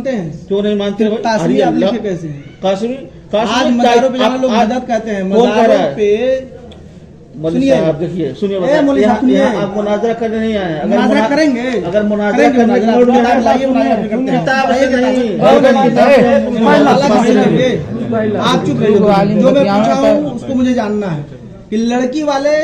मानते हैं? क्यों नहीं मानते भाई? काश्मीर आप लिखे कैसे हैं? काश्मीर आज मज़ारों पे जाने लोग मदद कहते हैं, मज़ारों पे। सुनिए आप, देखिए सुनिए, आप मुनाजरा करने नहीं आए। मुनाजरा करेंगे, अगर मुनाजरा करने आप चुप रहिए। जो मैं पूछा हूँ उसको मुझे जानना है कि लड़की वाले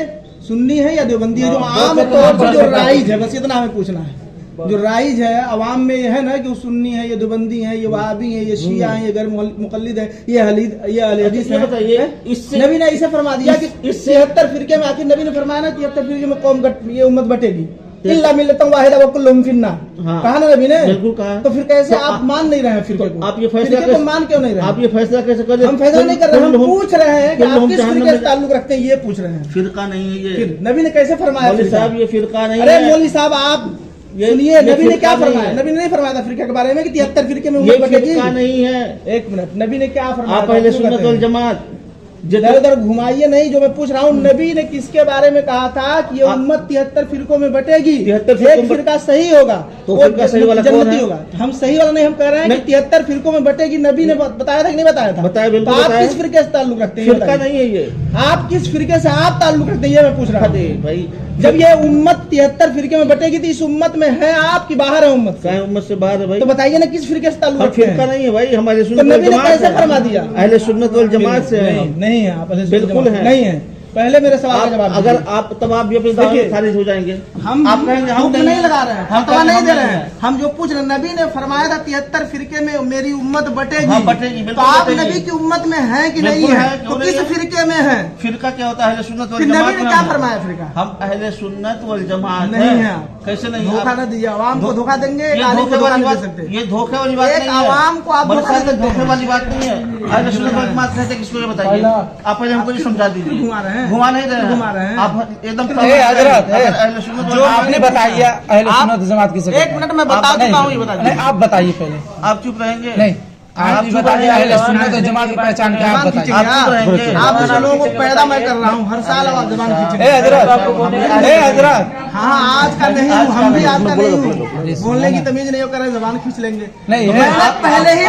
सुन्नी है या देवबंदी है? जो आम तौर पर जो राइज है, बस इतना हमें पूछना है। जो राइज है अवाम में ये है ना कि सुन्नी है, ये देवबंदी है, ये वहाबी है, ये शिया है, ये गैर मुकल्लिद है, ये अहले हदीस है। बताइए, इससे नबी ने इसे फरमा दिया कि इस 73 फिरके में, आखिर नबी ने फरमाया ना 73 फिरके में कौम ये उम्मत बटेगी, इल्ला मिल्लतन वाहिदा व कुल्लुहुम फिन्नार। कहा ना नबी ने? बिल्कुल कहा। तो फिर कैसे आप मान नहीं रहे हैं फिरके को? आप ये फैसला फिरके को मान क्यों नहीं रहे? आप ये फैसला कैसे कर? हम फैसला नहीं कर रहे, हम पूछ रहे हैं कि आप किस फिरके से ताल्लुक रखते हैं, ये पूछ रहे हैं। फिरका नहीं है ये। फिर नबी ने कैसे फरमाया? मौलवी साहब ये फिरका नहीं है। अरे मौलवी साहब आप सुनिए, नबी ने क्या फरमाया? नबी ने नहीं फरमाया था फिरके के बारे में कि 73 फिरके में उम्मत बटेगी? फिरका नहीं है। एक मिनट, नबी ने क्या फरमाया? आप अहले सुन्नत वल जमात इधर उधर घुमाइए नहीं। जो मैं पूछ रहा हूँ, नबी ने किसके बारे में कहा था कि ये उम्मत 73 फिरकों में बटेगी? 73 एक फिरका सही होगा तो फिरका सही वाला जन्नती होगा। हम सही वाला नहीं, हम कह रहे हैं कि 73 फिरकों में बटेगी। नबी ने बताया था कि नहीं बताया था? बताया, बिल्कुल। तो आप किस फिरके से ताल्लुक रखते हैं? फिरका नहीं है ये। आप किस फिरके से आप ताल्लुक रखते हैं, ये मैं पूछ रहा हूँ भाई। जब ये उम्मत 73 फिरके में बटेगी तो इस उम्मत में है आप की बाहर है उम्मत से? उम्मत से बाहर है भाई। तो बताइए ना किस फिरके से ताल्लुक रखते हैं? फिरका नहीं है भाई, हमारे तो नबी ने कैसे फरमा दिया? अहले सुन्नत वल जमात से नहीं है आप? बिल्कुल है, नहीं है। पहले मेरे सवाल का जवाब अगर आप तब आप भी अपनी दावे खारिज हो जाएंगे। हम आप कहेंगे हम नहीं लगा रहे हैं, हम तो नहीं दे रहे हैं। हम जो पूछ रहे हैं, नबी ने फरमाया था 73 फिरके में मेरी उम्मत बटेगी। बटेगी, तो आप नबी की उम्मत में है कि नहीं है? तो किस फिरके में है? फिरका क्या होता है? अहले सुन्नत वल नबी जमात ने क्या फरमाया फिरका? हम अहले सुन्नत वल जमात नहीं है। कैसे नहीं? धोखा न दीजिए, आवाम को धोखा देंगे, ये धोखे वाली बात, ये धोखे वाली बात नहीं है। आवाम को आप धोखे वाली बात नहीं है। अहले सुन्नत वल जमात कहते हैं किसको? ये बताइए आप पहले हमको ये समझा दीजिए। घुमा रहे हैं, घुमा नहीं रहे हैं आप एकदम। जो आपने बताइए अहले सुन्नत जमात किसे? एक मिनट में बता देता हूँ, ये बताइए। आप बताइए पहले। आप चुप रहेंगे? नहीं, आप बताइए अहले सुन्नत जमात की पहचान क्या? आप बताइए। आप लोगों को पैदा मैं कर रहा हूँ, हर साल आवाज जबान खींचेंगे। हज़रत हाँ, आज का नहीं हूँ, हम भी आज का नहीं हूँ। बोलने की तमीज नहीं हो कर जबान खींच लेंगे। नहीं, पहले ही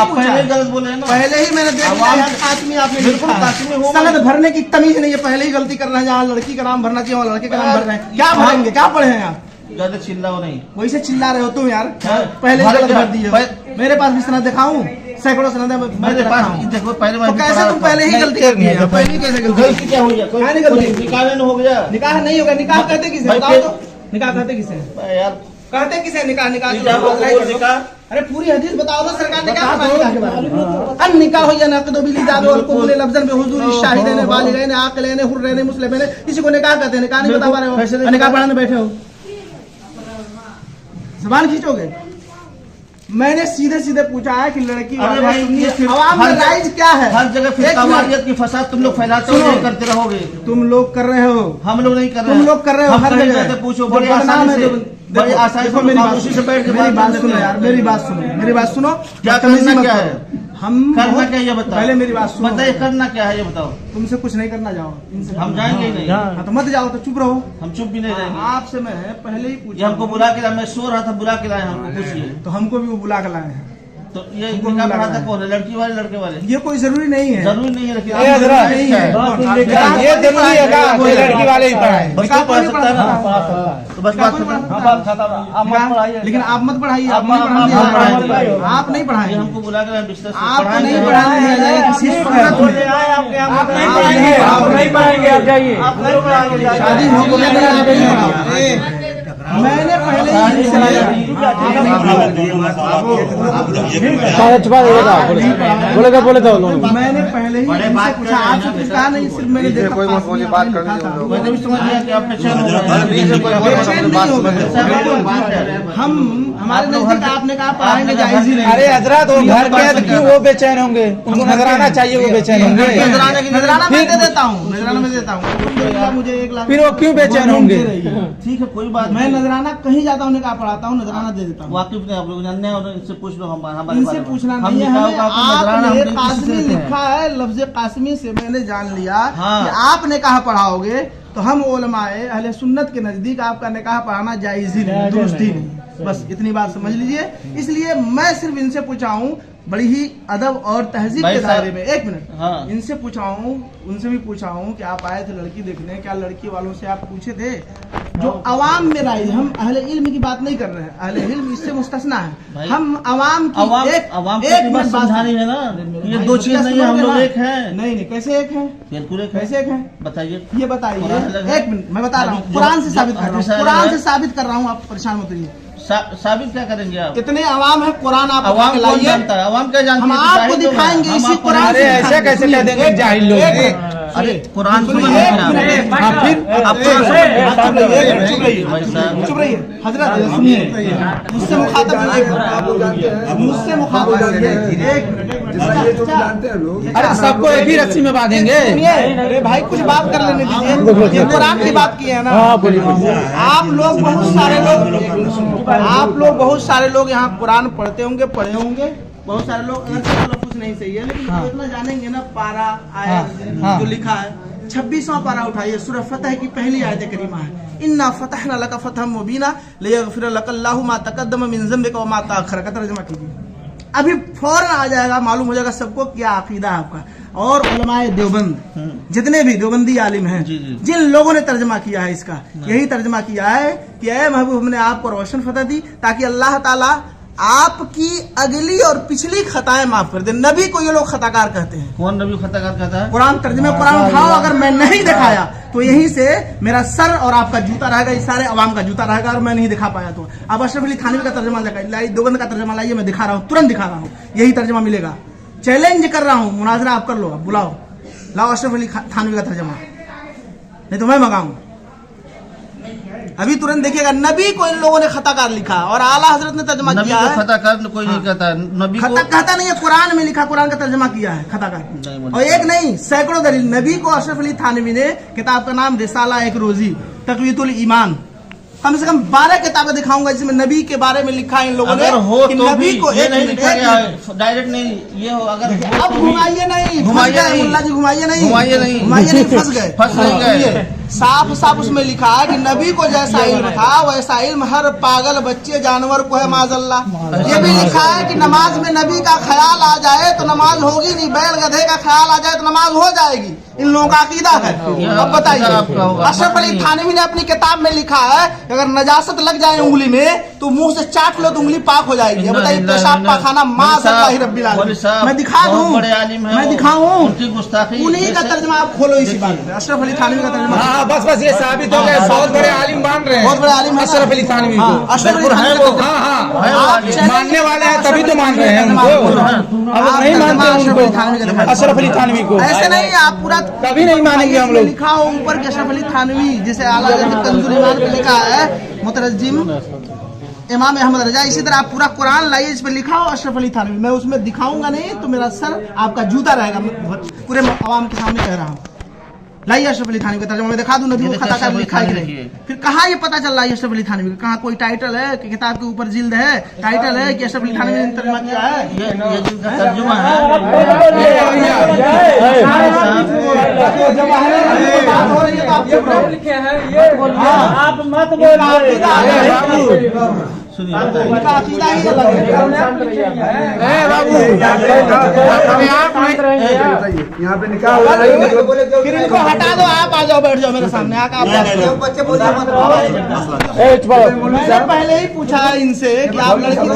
गलत बोले ना। पहले ही मैंने देखा काश्मी आपने बिल्कुल काश्मी हो। सनद भरने की तमीज नहीं है, पहले ही गलती कर रहे हैं। जहाँ लड़की का नाम भरना चाहिए वहाँ लड़के का नाम भर रहे हैं। क्या भरेंगे? क्या पढ़े हैं आप? ज्यादा चिल्लाओ नहीं। वैसे चिल्ला रहे हो तुम यार। पहले ही गलत भर दिए। मेरे पास भी सनद दिखाऊं, सैकड़ों सनद मेरे पास। देखो पहले तो कैसे तुम पहले ही गलती कर दिए? पहले ही कैसे गलती क्या हो गया? निकाह नहीं हो गया? निकाह नहीं होगा। निकाह कहते किसे? बताओ तो। निकाह कहते किसे यार? कहते किसे निकाह? निकाह अरे पूरी हदीस बताओ ना, सरकार ने क्या फरमाया के बारे में? अन निकाह हो या नक़दु बिल इजाज़ वल क़बूल लफ्ज़न बि हुज़ूर शाहिदैन बालिगैन आक़िलैन हुर्रैन मुस्लिमैन। इसी को निकाह कहते हैं। निकाह नहीं बता पा रहे हो? निकाह पढ़ाने बैठे हो, ज़बान खींचोगे। मैंने सीधे सीधे पूछा है कि लड़की आवाम में राइज क्या है? हर जगह फिरकावारियत की फसाद तुम लोग फैलाते हो, करते रहोगे। तुम लोग कर रहे हो, हम लोग नहीं कर रहे। तुम लोग कर रहे हो। हर जगह पूछो, बड़ी आसानी से, बड़ी आसानी से। मेरी बात सुनो यार, मेरी बात सुनो, मेरी बात सुनो। क्या करना क्या है? हम करना क्या ये बताओ। पहले मेरी बात सुनो। बताइए करना क्या है ये बताओ। तुमसे कुछ नहीं करना, जाओ इनसे। हम जाएंगे ही नहीं। हाँ, तो मत जाओ, तो चुप रहो। हम चुप भी नहीं रहेंगे। आपसे मैं पहले ही पूछा, हमको बुला के लाए। मैं सो रहा था, बुला के लाए हमको। पूछिए। तो हमको भी वो बुला के लाए हैं। तो ये निकाह पढ़ाता कौन है? लड़की वाले लड़के वाले? ये कोई जरूरी नहीं है। जरूरी नहीं है। लेकिन ये जरूरी है कि लड़की वाले ही पढ़ाए। बच्चा पढ़ सकता है ना? तो बस बात खत्म। लेकिन आप मत पढ़ाइए। आप नहीं पढ़ाइए। आप नहीं पढ़ाइए। हमको बुला के बिस्तर आप नहीं पढ़ाने शादी हो गई। मैंने पहले मैंने पहले ही इनसे पूछा, आपसे कुछ कहा नहीं। सिर्फ मैंने देखा हम हमारे नजदीक आपने कहा पढ़ाएंगे, जायज ही नहीं। अरे हजरत वो घर के क्यों वो बेचैन होंगे? उनको नजराना चाहिए, वो बेचैन होंगे। नजराना मैं दे देता हूँ, नजराना मैं देता हूँ। मुझे 1 लाख। फिर वो क्यों बेचैन होंगे? ठीक है, कोई बात। मैं नजराना कहीं जाता हूँ, निकाह पढ़ाता हूँ, नजराना दे देता हूँ। वाकिफ नहीं आप लोग जानते हैं, और इनसे पूछ लो। हम इनसे पूछना नहीं है हमें। आपने कासमी लिखा है, लफ्ज कासमी से मैंने जान लिया कि आप निकाह पढ़ाओगे। तो हम उलमाए अहले सुन्नत के नजदीक आपका निकाह पढ़ाना जायज ही नहीं, दुरुस्त ही नहीं। बस इतनी बात समझ लीजिए। इसलिए मैं सिर्फ इनसे पूछा हूँ बड़ी ही अदब और तहजीब के दायरे में, एक मिनट, हाँ। इनसे पूछा हूँ, उनसे भी पूछा हूँ कि आप आए थे लड़की देखने, क्या लड़की वालों से आप पूछे थे? जो अवाम में राय, हम अहले इल्म की बात नहीं कर रहे हैं, अहले इल्म इससे मुस्तस्ना है। हम अवाम की एक बात समझानी है ना, ये दो चीज नहीं है, हम लोग एक हैं। नहीं, कैसे एक हैं? बिल्कुल एक, कैसे एक हैं? बताइए, ये बताइए। एक मिनट, मैं बता रहा हूँ, कुरान से साबित कर रहा हूँ, कुरान से साबित कर रहा हूँ, आप परेशान मत रहिए। साबित क्या करेंगे आप? कितने अवाम है, कुरान आप अवाम कौन जानता है? अवाम क्या जानती है? हम आपको दिखाएंगे इसी कुरान से। ऐसे कैसे कह देंगे जाहिल लोग? अरे कुरान चुप रहिए, हजरत सुनिए, मुझसे मुखातब मुझसे मुखातब। अरे सबको एक ही रस्सी में बांधेंगे। अरे भाई कुछ बात कर लेने दीजिए, ये कुरान की बात की है ना। आप लोग बहुत सारे लोग यहाँ कुरान पढ़ते होंगे, पढ़े होंगे बहुत सारे लोग, अगर कुछ नहीं सही है, लेकिन इतना जानेंगे ना, पारा आयत जो लिखा है 26वां पारा उठाइए, सूरह फतह की पहली आयत करीमा है, इन्ना फतहना लका फतहम मुबीना लियगफिर लकल्लाहु मा तक़द्दम मिन ज़म्बिका व मा तअख़्ख़र का तर्जुमा कीजिए। अभी फौरन आ जाएगा, मालूम हो जाएगा सबको क्या अकीदा है आपका। और उलमाए देवबंद, जितने भी देवबंदी आलिम हैं, जिन लोगों ने तर्जमा किया है इसका, यही तर्जमा किया है कि ऐ महबूब, हमने आपको रोशन फतह दी ताकि अल्लाह ताला आपकी अगली और पिछली खताएं माफ कर दे। नबी को ये लोग खताकार कहते हैं। कौन नबी खताकार कहता है? कुरान तर्जुमे कुरान उठाओ, अगर मैं नहीं दिखाया तो यहीं से मेरा सर और आपका जूता रहेगा, इस सारे अवाम का जूता रहेगा, और मैं नहीं दिखा पाया तो अब अशरफ अली थानवी का तर्जुमा लाइए, देवबंद का तर्जुमा लाइए, मैं दिखा रहा हूँ, तुरंत दिखा रहा हूँ, यही तर्जुमा मिलेगा। चैलेंज कर रहा हूँ, मुनाजरा आप कर लो, आप बुलाओ, लाओ अशरफ अली थानवी का तर्जुमा, नहीं तो मैं मंगाऊं। अभी तुरंत देखिएगा, नबी को इन लोगों ने खताकार लिखा और आला हजरत ने तर्जुमा किया है। खताकार कोई नहीं कहता है, नबी को कहता नहीं है, कुरान में लिखा, कुरान का तर्जुमा किया है खताकार। और एक नहीं, सैकड़ों दलील। नबी को अशरफ अली थानवी ने, किताब का नाम रिसाला एक रोजी तक़वियतुल ईमान, कम से कम 12 किताबें दिखाऊंगा जिसमें नबी के बारे में लिखा है इन लोगों ने। हो कि तो नबी को ये नहीं लिखा गया है, डायरेक्ट नहीं, ये हो अगर अब घुमाइए नहीं, घुमाइए नहीं, मुल्ला जी घुमाइए नहीं, फंस गए। साफ साफ उसमें लिखा है कि नबी को जैसा इल्म था वैसा इल्म हर पागल बच्चे जानवर को है, माज़अल्लाह। ये भी लिखा है कि नमाज में नबी का ख्याल आ जाए तो नमाज होगी नहीं, बैल गधे का ख्याल आ जाए तो नमाज हो जाएगी। इन लोगों का अकीदा है। अब बताइए, अशरफ अली थानवी ने अपनी किताब में लिखा है कि अगर नजासत लग जाए उंगली में तो मुंह से चाट लो तो उंगली पाक हो जाएगी। अब बताइए, पेशाब पाखाना माज़अल्लाह रब्बिल आलमीन। मैं दिखा दूं, मैं दिखाऊं, उन्हीं का तर्जुमा आप खोलो इसी बात पे, अशरफ अली थानवी का तर्जुमा। बस ये साबित हो गया, बहुत बड़े आलिम मान रहे हैं, बहुत बड़े आलिम अशरफ अली थानवी को। अशरफ अली थानवी मानने वाले हैं तभी तो मान रहे हैं उनको, अब नहीं मानते उनको, अशरफ अली थानवी को। ऐसे नहीं, आप पूरा कभी नहीं मानेंगे हम लोग। लिखा हो ऊपर के अशरफ अली थानवी, जिसे आला कंजुल ईमान पे लिखा है मुतरज्जिम इमाम अहमद रजा, इसी तरह आप पूरा कुरान लाइए, इस पे लिखा हो अशरफ अली थानवी। मैं उसमें दिखाऊंगा नहीं तो मेरा सर आपका जूता रहेगा, पूरे आवाम के सामने कह रहा हूँ। लाइए अशरफ अली थानवी का तर्जुमा, मैं दिखा दूं नबी को खताकार लिखा है कि नहीं। फिर कहाँ ये पता चल रहा है अशरफ अली थानवी का? कहाँ कोई टाइटल है कि किताब के ऊपर जिल्द है, टाइटल है कि अशरफ अली थानवी ने तर्जुमा किया है? ये जिनका तर्जुमा है, आप मत बोलिए, सुनिए, इनका अकीदा ही अलग है। बाबू यहाँ पे निकाह फिर इनको हटा दो, आप आ जाओ, बैठ जाओ मेरे सामने आकर। मैंने पहले ही पूछा इनसे कि आप लड़की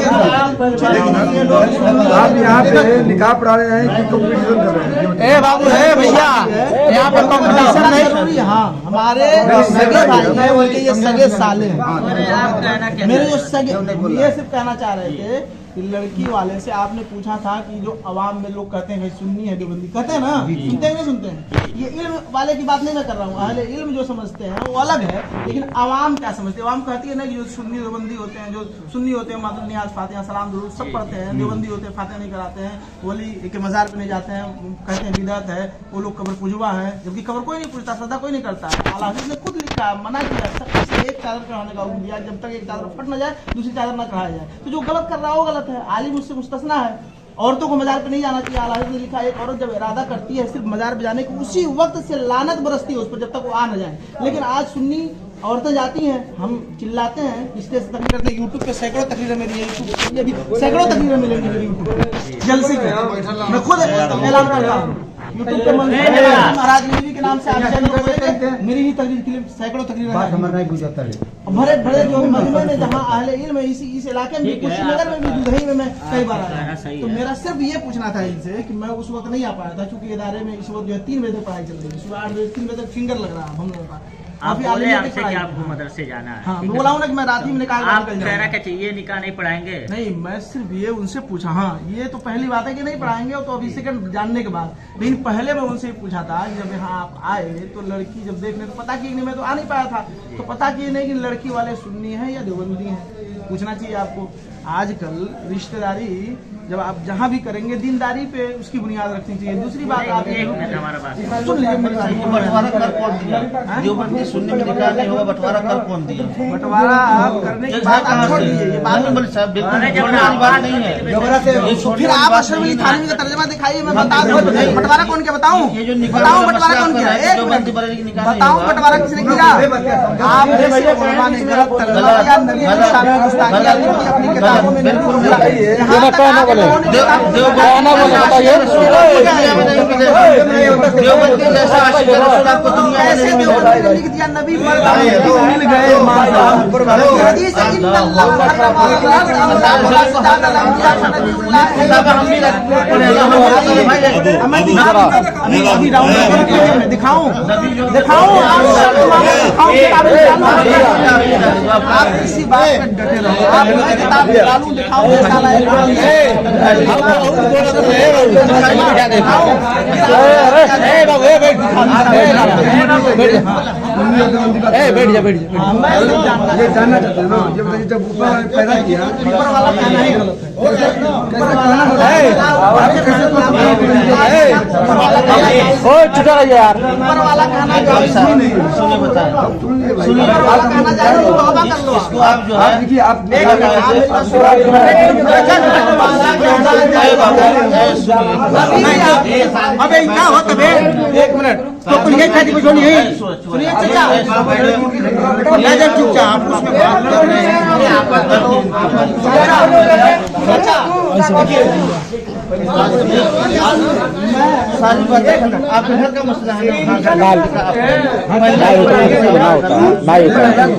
आप यहाँ पे निकाह पढ़ा रहे हैं कि कंपटीशन कर रहे हैं? बाबू है भैया, यहाँ पर कंपटीशन नहीं। हाँ, हमारे सगे भाई हैं, उनके ये सगे साले हैं। मेरे जो सगे, ये सिर्फ कहना चाह रहे थे कि लड़की वाले से आपने पूछा था कि जो अवाम में लोग कहते हैं कि सुन्नी है देवबंदी, कहते हैं ना, सुनते हैं नहीं सुनते हैं? ये इल्म वाले की बात नहीं मैं कर रहा हूँ, अहले इल्म जो समझते हैं वो अलग है, लेकिन अवाम क्या समझते हैं? अवाम कहती है ना कि जो सुन्नी देवबंदी होते हैं, जो सुन्नी होते हैं मातुल नियाज फातिहा सलाम दुरूद सब पढ़ते हैं, देवबंदी होते हैं फातिहा नहीं कराते हैं, वली के मज़ार पे नहीं जाते हैं, कहते हैं बिदअत है, वो लोग कब्र पुजवा है, जबकि कब्र कोई नहीं पूछता, श्रद्धा कोई नहीं करता है। आला हज़रत ने खुद लिखा, मना किया सबसे एक चादर चढ़ाने का हुक्म दिया, जब तक एक चादर फट न जाए दूसरी चादर न चढ़ाया जाए। तो जो गलत कर रहा है वो गलत है, आलिम उससे मुस्तस्ना है। औरतों को मजार पे नहीं जाना चाहिए। आला हज़रत ने लिखा, एक औरत जब इरादा करती है सिर्फ मजार पे जाने की, उसी वक्त से लानत बरसती है उस पर जब तक वो आ न जाए। लेकिन आज सुन्नी औरतें जाती हैं, हम चिल्लाते हैं, स्टेज से तकरीर करते हैं, यूट्यूब पे सैकड़ों तकरीरें मेरी है, यूट्यूब ये भी सैकड़ों तकरीरें मिलेंगी मेरी यूट्यूब पे जलसे के, मैं खुद ऐलान करता हूँ यूट्यूब पे महाराज नबी के नाम से आप चैनल खोलेंगे, मेरी ही तकरीर क्लिप सैकड़ों तकरीरें भरे भरे जो मजमे में जहाँ अहले इल्म इस इलाके में कुशीनगर में भी दुधई में मैं कई बार आया, तो मेरा सिर्फ ये पूछना था इनसे कि मैं उस वक्त नहीं आ पाया था क्योंकि इदारे में इस वक्त जो है 3 बजे तक पढ़ाई चल रही है, सुबह 8 बजे 3 बजे तक फिंगर लग रहा है हम लोगों का। आप बोले हमसे कि आपको मदरसे जाना है। हाँ, मैं बोला हूँ ना कि मैं रात ही में निकाल आप कह रहा कि ये निकाह नहीं पढ़ाएंगे। नहीं, मैं सिर्फ ये उनसे पूछा, हाँ ये तो पहली बात है कि नहीं पढ़ाएंगे, तो अभी सेकंड जानने के बाद, लेकिन पहले मैं उनसे पूछा था कि जब यहाँ आप आए तो लड़की जब देखने तो पता की नहीं, मैं तो आ नहीं पाया था, तो पता की नहीं कि लड़की वाले सुन्नी है या देवबंदी है, पूछना चाहिए आपको। आजकल रिश्तेदारी जब आप जहाँ भी करेंगे दीनदारी पे उसकी बुनियाद रखनी चाहिए। दूसरी बात आप हमारा बात सुन लीजिए मेरी बात, बंटवारा कर कौन दिया? देवबंदी सुन्नी में निकाह नहीं होगा, बंटवारा कर कौन दिया? बंटवारा आप करने की बात आप छोड़ दीजिए, ये बात मालूम साहब बिल्कुल छोड़ने वाली बात नहीं है। फिर आप अशरफ अली थानवी का तर्जमा दिखाइए, मैं बता दूं बंटवारा कौन किया, बताऊं ये जो निकाह बताऊं बंटवारा कौन किया, एक मिनट बताऊं बंटवारा किसने किया? आप जैसे उलमा ने गलत तर्जमा किया, नबी की शान में गुस्ताखी की अपनी किताबों में नहीं देवबंदी जैसा आशिक रसूल आपको दुनिया में नहीं मिलेगा। लिख दिया नबी मिल गए हदीस है इन्नल्लाह दिखाऊं आप इसी बात पर डटे रहो, आप किताब निकालूं दिखाऊं बैठ जा बैठ जा। ये जानना चाहते हैं ना, जब ऊपर पैदा किया ऊपर वाला कहना ही गलत है। चुका रहिए यार, ऊपर वाला कहना जायज ही नहीं है। सुनिए बताएं, ऊपर वाला कहना जायज है, तौबा कर लो। इसको आप जो है देखिए आप अबे क्या हो तबे, एक मिनट तो कुछ ये खाती कुछ नहीं सुनिए चाचा, जब चुपचाप उसमें बात सारी बातें आपके घर का मसला है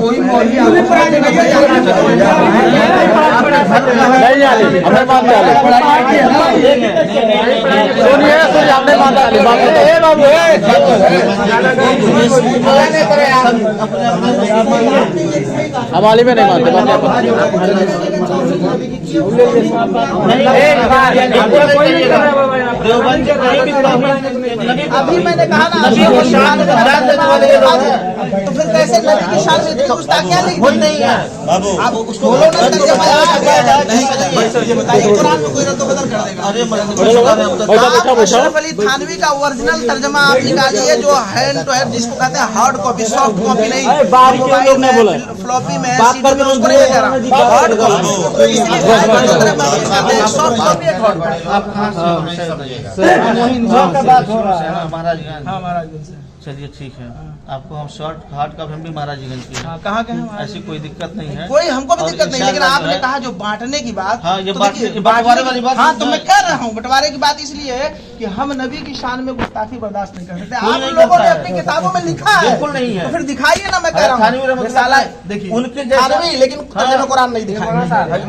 कोई मौलवी हमारे में नहीं मानते अभी मैंने कहा ना तो फिर कैसे नबी की शान में गुस्ताखियां लिख दी नहीं है बाबू, आप उसको बोलो ना कुरान में कोई रद्द बदल कर देगा। अशरफ अली थानवी का ओरिजिनल तर्जमा आप निकालिए, जो हैंड टू हैंड जिसको कहते हैं हार्ड कॉपी, सॉफ्ट कॉपी नहीं, मोबाइल में फ्लॉपी में सीडी में उसको नहीं कह रहा, हार्ड कॉपी सॉफ्ट कॉपी है। आप कहाँ से महाराजगंज? चलिए ठीक है, आपको हम शॉर्ट हार्ड का हम भी महाराजगंज की है। कहाँ के हैं? ऐसी कोई दिक्कत नहीं है, कोई हमको भी और दिक्कत नहीं, लेकिन इंशाअल्लाह आपने जो है- कहा जो बांटने की बात, हाँ, ये तो बात- देखिए, ये बंटवारे वाली बात हाँ, तो समझ मैं में- कह रहा हूँ बंटवारे की बात इसलिए है कि हम नबी की शान में गुस्ताखी बर्दाश्त नहीं कर सकते। कोई आप नहीं लोगों ने करता है। अपनी किताबों में लिखा है, बिल्कुल नहीं है। तो फिर दिखाइए ना, मैं कह रहा थानवी हूँ रहमतुल्लाह रिसाला अलैह, देखिए उनके जैसा- थानवी, लेकिन तर्जुमा कुरान नहीं दिखाएंगे,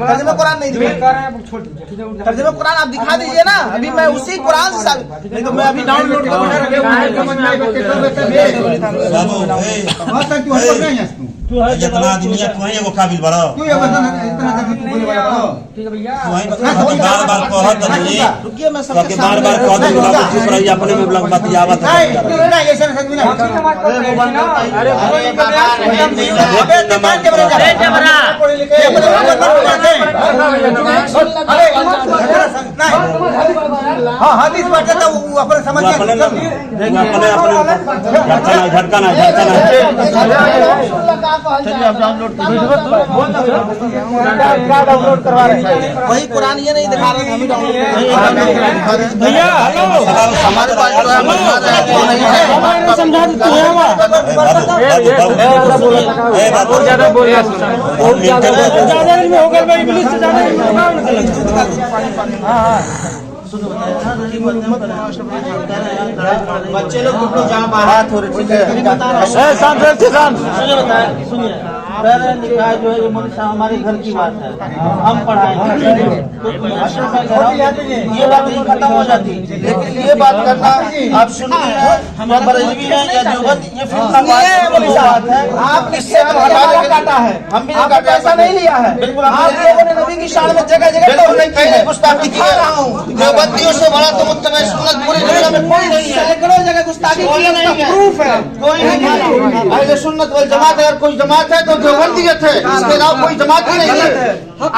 तर्जुमा कुरान नहीं दिखाएंगे, तर्जुमा कुरान आप दिखा दीजिए ना, अभी मैं उसी कुरान से साबित, नहीं तो मैं अभी डाउनलोड जितना आदमी है तुम्हें एगो काबिल बड़ा बार बार कहत नहीं रुकिए, मैं तो सबके बार बार कह दे बाबू चुप रही अपने में ब्लॉग बतियावत है। हाँ हदीस बात है वो अपने समझ अपने झटका ना चलिए आप डाउनलोड डाउनलोड करवा रहे हैं वही कुरान ये नहीं दिखा रहे थे, हम ही डाउनलोड भैया हेलो हमारे पास जो है मसला है वो नहीं है। समझा देते हैं बहुत ज्यादा बोल रहा ज्यादा में होकर भाई इंग्लिश से ज्यादा बच्चे लोग तुम लोग जहाँ बाहर थोड़े ठीक है सुनिए पहले निकाह जो है ये मोदी साहब हमारे घर की बात है, हम पढ़ाएंगे तो अशरफ भाई कह रहा हूं, ये बात नहीं खत्म हो जाती, लेकिन ये बात करना आप सुनिए या बरेलवी है या देवबंद ये फिर बात है। आप इससे हम काटा है, हम भी पैसा नहीं लिया है, बिल्कुल आप लोगों ने नबी की शान में जगह जगह गुस्ताखी की है। देवबंदियों से बड़ा तो मुत्तबा सुन्नत पूरी दुनिया में कोई नहीं है, सैकड़ों जगह गुस्ताखी की है, प्रूफ है कोई नहीं है। अहले सुन्नत वल जमात अगर कोई जमात है तो देवबंदियत है, इसके अलावा कोई जमात ही नहीं है। अब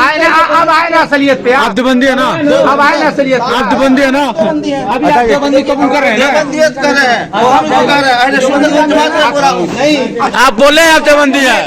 आए ना असलियत पे आप देवबंदी है ना, अब आए ना असलियत आप देवबंदी है ना, अभी आप देवबंदी कबूल कर रहे हैं देवबंदियत कर रहे हैं और हम जो कर रहे हैं अहले सुन्नत वल जमात है पूरा नहीं आप बोले आप देवबंदी है।